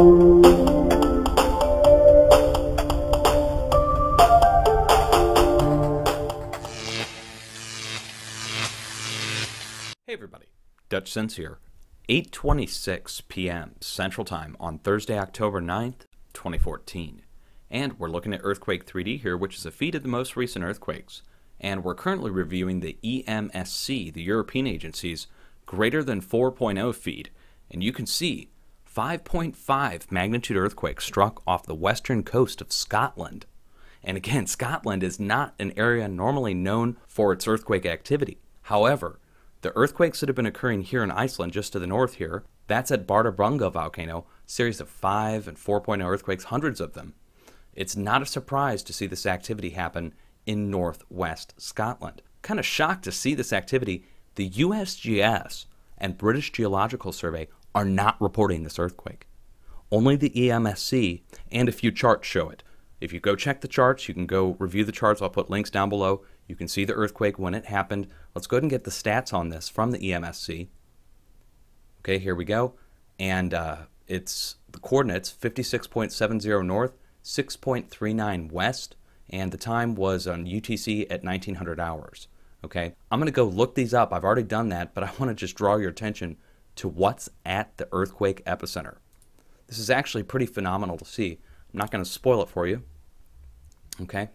Hey everybody, Dutch Sense here. 8:26 p.m. Central Time on Thursday, October 9th, 2014. And we're looking at Earthquake 3D here, which is a feed of the most recent earthquakes. And we're currently reviewing the EMSC, the European agency's greater than 4.0 feed. And you can see 5.5 magnitude earthquake struck off the western coast of Scotland. And again, Scotland is not an area normally known for its earthquake activity. However, the earthquakes that have been occurring here in Iceland, just to the north here, that's at Bardarbunga volcano, series of 5 and 4.0 earthquakes, hundreds of them. It's not a surprise to see this activity happen in northwest Scotland. Kind of shocked to see this activity. The USGS and British Geological Survey are not reporting this earthquake. Only the EMSC and a few charts show it. If you go check the charts, you can go review the charts. I'll put links down below. You can see the earthquake when it happened. Let's go ahead and get the stats on this from the EMSC. Okay, here we go. And it's the coordinates 56.70 north, 6.39 west, and the time was on UTC at 1900 hours. Okay, I'm going to go look these up. I've already done that, but I want to just draw your attention to what's at the earthquake epicenter. This is actually pretty phenomenal to see. I'm not going to spoil it for you. Okay.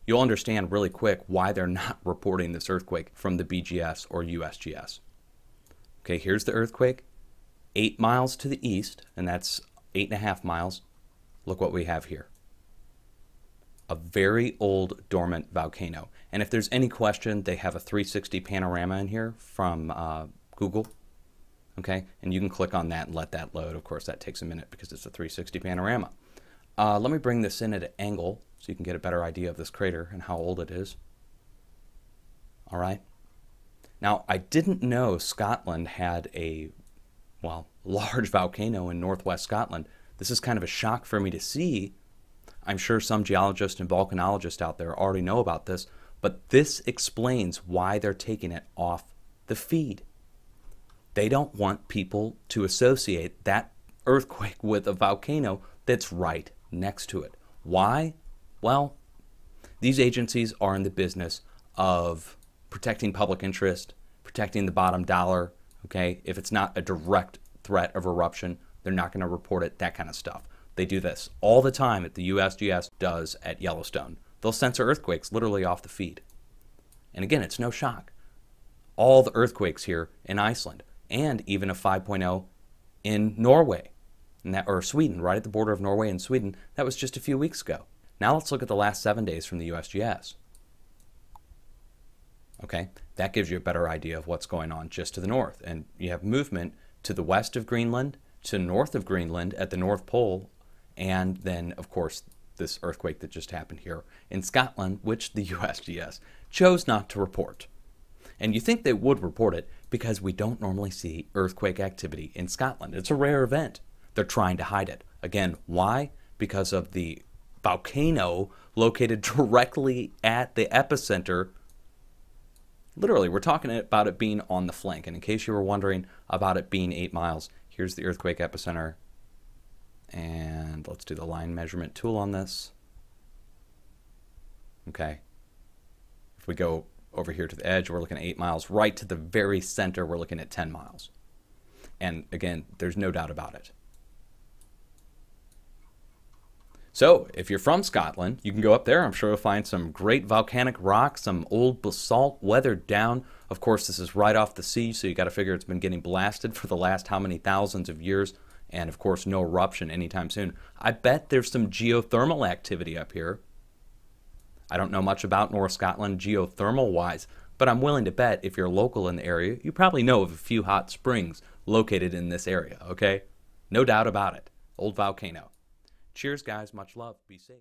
You'll understand really quick why they're not reporting this earthquake from the BGS or USGS. Okay, here's the earthquake. 8 miles to the east, and that's 8.5 miles. Look what we have here. A very old dormant volcano. And if there's any question, they have a 360 panorama in here from Google. Okay, and you can click on that and let that load. Of course, that takes a minute because it's a 360 panorama. Let me bring this in at an angle so you can get a better idea of this crater and how old it is. All right. Now, I didn't know Scotland had a, well, large volcano in northwest Scotland. This is kind of a shock for me to see. I'm sure some geologists and volcanologists out there already know about this, but this explains why they're taking it off the feed. They don't want people to associate that earthquake with a volcano that's right next to it. Why? Well, these agencies are in the business of protecting public interest, protecting the bottom dollar, okay? If it's not a direct threat of eruption, they're not going to report it, that kind of stuff. They do this all the time at the USGS does at Yellowstone. They'll censor earthquakes literally off the feed. And again, it's no shock. All the earthquakes here in Iceland, and even a 5.0 in Norway, or Sweden, right at the border of Norway and Sweden. That was just a few weeks ago. Now let's look at the last 7 days from the USGS. Okay, that gives you a better idea of what's going on just to the north. And you have movement to the west of Greenland, to north of Greenland at the North Pole, and then, of course, this earthquake that just happened here in Scotland, which the USGS chose not to report. And you think they would report it because we don't normally see earthquake activity in Scotland. It's a rare event. They're trying to hide it. Again, why? Because of the volcano located directly at the epicenter. Literally, we're talking about it being on the flank. And in case you were wondering about it being 8 miles, here's the earthquake epicenter. And let's do the line measurement tool on this. Okay. If we go over here to the edge, we're looking at 8 miles. Right to the very center, we're looking at 10 miles. And again, there's no doubt about it. So, if you're from Scotland, you can go up there. I'm sure you'll find some great volcanic rock, some old basalt weathered down. Of course, this is right off the sea, so you got to figure it's been getting blasted for the last how many thousands of years. And of course, no eruption anytime soon. I bet there's some geothermal activity up here. I don't know much about North Scotland geothermal-wise, but I'm willing to bet if you're local in the area, you probably know of a few hot springs located in this area, okay? No doubt about it. Old volcano. Cheers, guys. Much love. Be safe.